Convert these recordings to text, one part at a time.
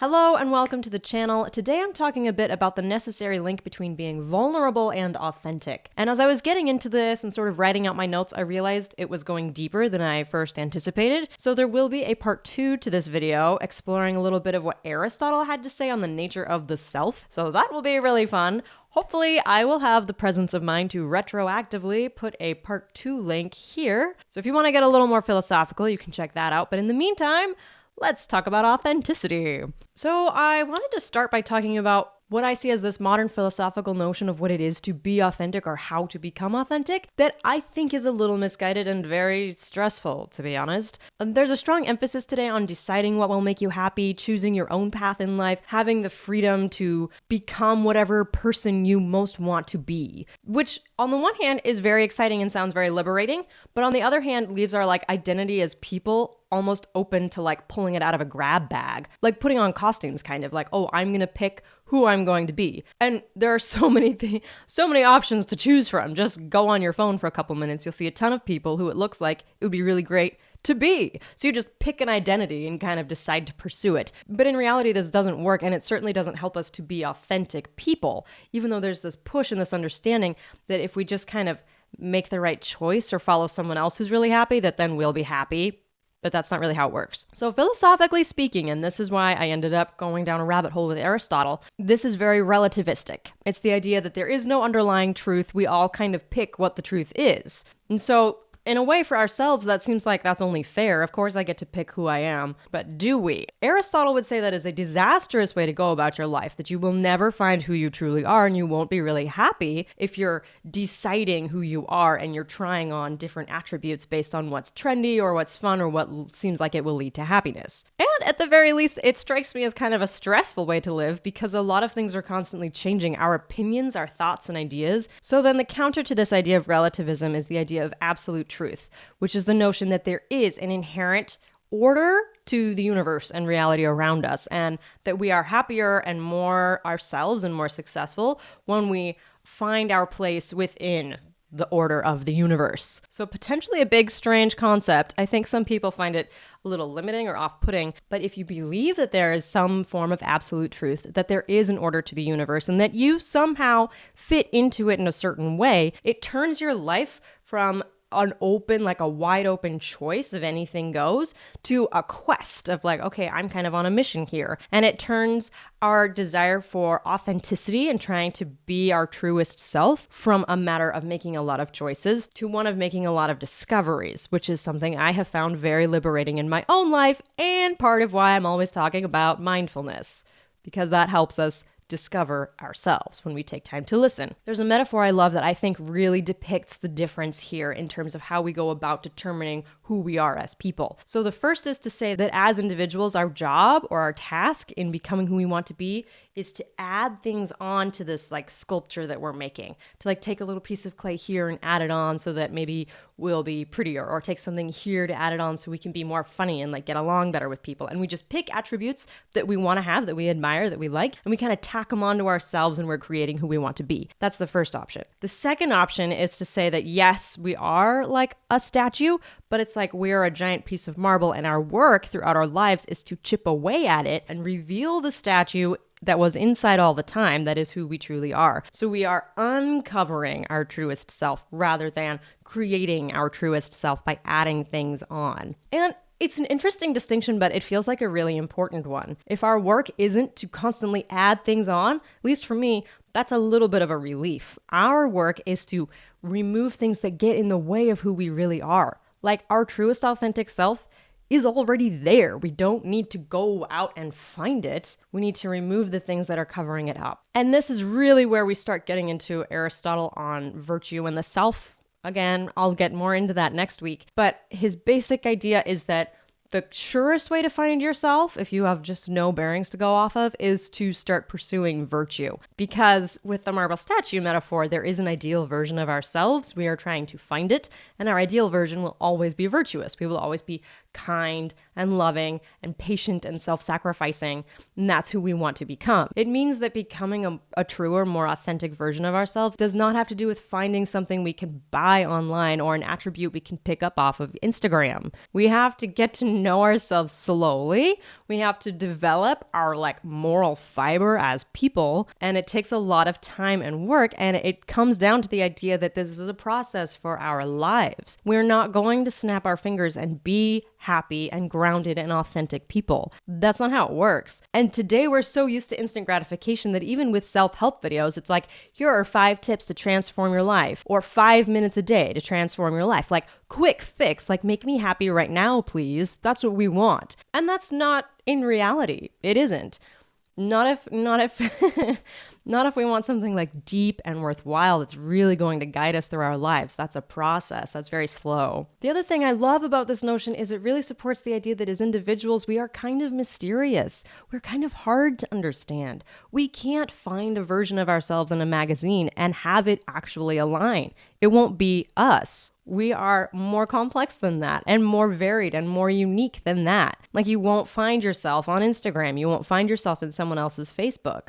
Hello and welcome to the channel. Today I'm talking a bit about the necessary link between being vulnerable and authentic. And as I was getting into this and sort of writing out my notes, I realized it was going deeper than I first anticipated. So there will be a part 2 to this video exploring a little bit of what Aristotle had to say on the nature of the self. So that will be really fun. Hopefully, I will have the presence of mind to retroactively put a part 2 link here. So if you want to get a little more philosophical, you can check that out. But in the meantime, let's talk about authenticity. So I wanted to start by talking about what I see as this modern philosophical notion of what it is to be authentic or how to become authentic that I think is a little misguided and very stressful, to be honest. There's a strong emphasis today on deciding what will make you happy, choosing your own path in life, having the freedom to become whatever person you most want to be, which on the one hand is very exciting and sounds very liberating, but on the other hand leaves our identity as people almost open to pulling it out of a grab bag, like putting on costumes, kind of like, oh, I'm gonna pick who I'm going to be. And there are so many options to choose from. Just go on your phone for a couple minutes. You'll see a ton of people who it looks like it would be really great to be. So you just pick an identity and kind of decide to pursue it. But in reality, this doesn't work, and it certainly doesn't help us to be authentic people, even though there's this push and this understanding that if we just kind of make the right choice or follow someone else who's really happy, that then we'll be happy. But that's not really how it works. So philosophically speaking, and this is why I ended up going down a rabbit hole with Aristotle, this is very relativistic. It's the idea that there is no underlying truth. We all kind of pick what the truth is. And so in a way, for ourselves, that seems like that's only fair. Of course, I get to pick who I am. But do we? Aristotle would say that is a disastrous way to go about your life, that you will never find who you truly are, and you won't be really happy if you're deciding who you are and you're trying on different attributes based on what's trendy or what's fun or what seems like it will lead to happiness. And at the very least, it strikes me as kind of a stressful way to live because a lot of things are constantly changing, our opinions, our thoughts, and ideas. So then the counter to this idea of relativism is the idea of absolute truth, which is the notion that there is an inherent order to the universe and reality around us, and that we are happier and more ourselves and more successful when we find our place within the order of the universe. So potentially a big, strange concept. I think some people find it a little limiting or off-putting, but if you believe that there is some form of absolute truth, that there is an order to the universe, and that you somehow fit into it in a certain way, it turns your life from an open, a wide open choice of anything goes to a quest of okay, I'm kind of on a mission here. And it turns our desire for authenticity and trying to be our truest self from a matter of making a lot of choices to one of making a lot of discoveries, which is something I have found very liberating in my own life and part of why I'm always talking about mindfulness, because that helps us discover ourselves when we take time to listen. There's a metaphor I love that I think really depicts the difference here in terms of how we go about determining who we are as people. So the first is to say that as individuals, our job or our task in becoming who we want to be is to add things on to this sculpture that we're making, to take a little piece of clay here and add it on so that maybe we'll be prettier, or take something here to add it on so we can be more funny and get along better with people. And we just pick attributes that we want to have, that we admire, that we like, and we kind of tack them onto ourselves and we're creating who we want to be. That's the first option. The second option is to say that yes, we are like a statue, but it's we're a giant piece of marble, and our work throughout our lives is to chip away at it and reveal the statue that was inside all the time, that is who we truly are. So we are uncovering our truest self rather than creating our truest self by adding things on. And it's an interesting distinction, but it feels like a really important one. If our work isn't to constantly add things on, at least for me, that's a little bit of a relief. Our work is to remove things that get in the way of who we really are. Our truest authentic self is already there. We don't need to go out and find it. We need to remove the things that are covering it up. And this is really where we start getting into Aristotle on virtue and the self. Again, I'll get more into that next week. But his basic idea is that the surest way to find yourself, if you have just no bearings to go off of, is to start pursuing virtue. Because with the marble statue metaphor, there is an ideal version of ourselves. We are trying to find it, and our ideal version will always be virtuous. We will always be kind and loving and patient and self-sacrificing, and that's who we want to become. It means that becoming a truer, more authentic version of ourselves does not have to do with finding something we can buy online or an attribute we can pick up off of Instagram. We have to get to know ourselves slowly. We have to develop our moral fiber as people, and it takes a lot of time and work, and it comes down to the idea that this is a process for our lives. We're not going to snap our fingers and be happy and grounded and authentic people. That's not how it works. And today we're so used to instant gratification that even with self-help videos, it's like, here are 5 tips to transform your life, or 5 minutes a day to transform your life. Quick fix, make me happy right now, please. That's what we want. And that's not in reality. It isn't. Not if not if we want something deep and worthwhile that's really going to guide us through our lives. That's a process. That's very slow. The other thing I love about this notion is it really supports the idea that as individuals, we are kind of mysterious. We're kind of hard to understand. We can't find a version of ourselves in a magazine and have it actually align. It won't be us. We are more complex than that and more varied and more unique than that. You won't find yourself on Instagram. You won't find yourself in someone else's Facebook.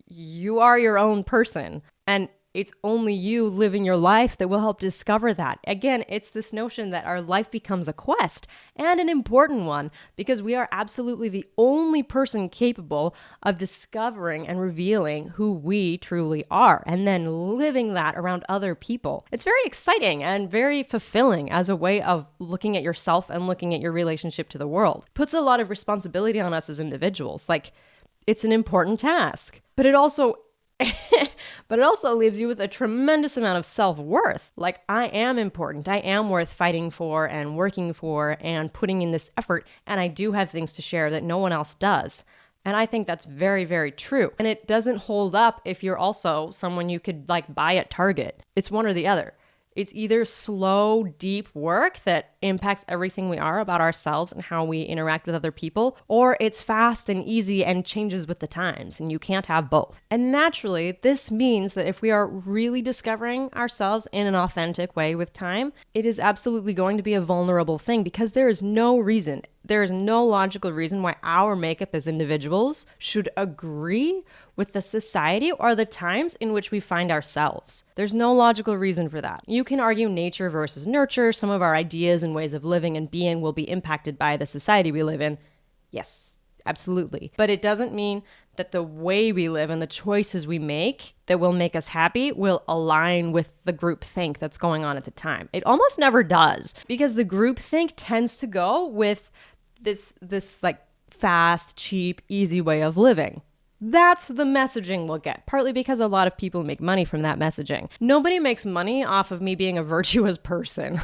You are your own person, and it's only you living your life that will help discover that. Again, it's this notion that our life becomes a quest, and an important one, because we are absolutely the only person capable of discovering and revealing who we truly are, and then living that around other people. It's very exciting and very fulfilling as a way of looking at yourself and looking at your relationship to the world. It puts a lot of responsibility on us as individuals. It's an important task, but it also leaves you with a tremendous amount of self-worth. I am important. I am worth fighting for and working for and putting in this effort. And I do have things to share that no one else does. And I think that's very, very true. And it doesn't hold up if you're also someone you could buy at Target. It's one or the other. It's either slow, deep work that impacts everything we are about ourselves and how we interact with other people, or it's fast and easy and changes with the times, and you can't have both. And naturally, this means that if we are really discovering ourselves in an authentic way with time, it is absolutely going to be a vulnerable thing, because there is no logical reason why our makeup as individuals should agree with the society or the times in which we find ourselves. There's no logical reason for that. You can argue nature versus nurture. Some of our ideas and ways of living and being will be impacted by the society we live in. Yes, absolutely. But it doesn't mean that the way we live and the choices we make that will make us happy will align with the group think that's going on at the time. It almost never does, because the group think tends to go with this fast, cheap, easy way of living. That's the messaging we'll get, partly because a lot of people make money from that messaging. Nobody makes money off of me being a virtuous person.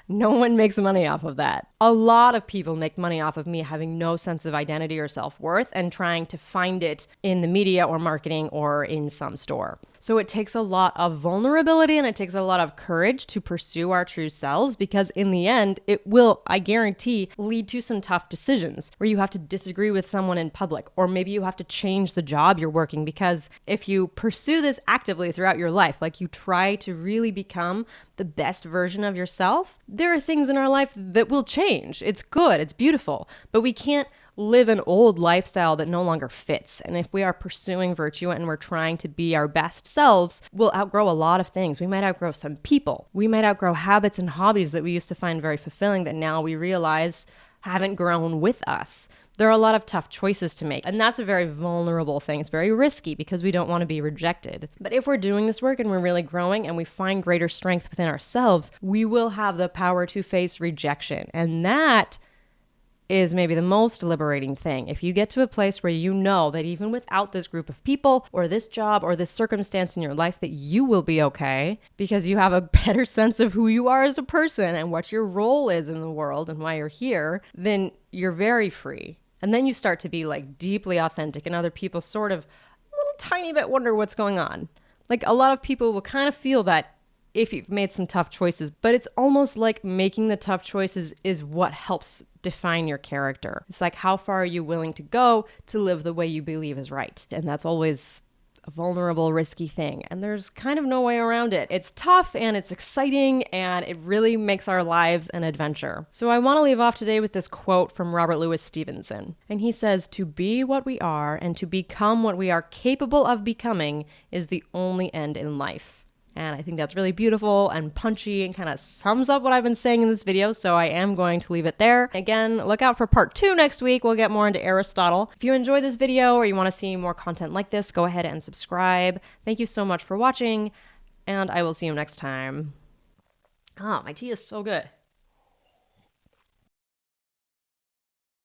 No one makes money off of that. A lot of people make money off of me having no sense of identity or self-worth and trying to find it in the media or marketing or in some store. So it takes a lot of vulnerability and it takes a lot of courage to pursue our true selves, because in the end, it will, I guarantee, lead to some tough decisions where you have to disagree with someone in public, or maybe you have to change the job you're working, because if you pursue this actively throughout your life, you try to really become the best version of yourself, there are things in our life that will change. It's good, it's beautiful, but we can't live an old lifestyle that no longer fits. And if we are pursuing virtue and we're trying to be our best selves, we'll outgrow a lot of things. We might outgrow some people. We might outgrow habits and hobbies that we used to find very fulfilling that now we realize haven't grown with us. There are a lot of tough choices to make, and that's a very vulnerable thing. It's very risky because we don't want to be rejected. But if we're doing this work and we're really growing and we find greater strength within ourselves, we will have the power to face rejection. And that is maybe the most liberating thing. If you get to a place where you know that even without this group of people or this job or this circumstance in your life, that you will be okay because you have a better sense of who you are as a person and what your role is in the world and why you're here, then you're very free. And then you start to be deeply authentic, and other people sort of a little tiny bit wonder what's going on. A lot of people will kind of feel that if you've made some tough choices, but it's almost like making the tough choices is what helps define your character. It's how far are you willing to go to live the way you believe is right? And that's always a vulnerable, risky thing, and there's kind of no way around it. It's tough and it's exciting, and it really makes our lives an adventure. So I want to leave off today with this quote from Robert Louis Stevenson. And he says, "To be what we are and to become what we are capable of becoming is the only end in life." And I think that's really beautiful and punchy and kind of sums up what I've been saying in this video, so I am going to leave it there. Again, look out for part 2 next week. We'll get more into Aristotle. If you enjoyed this video or you want to see more content like this, go ahead and subscribe. Thank you so much for watching, and I will see you next time. Oh, my tea is so good.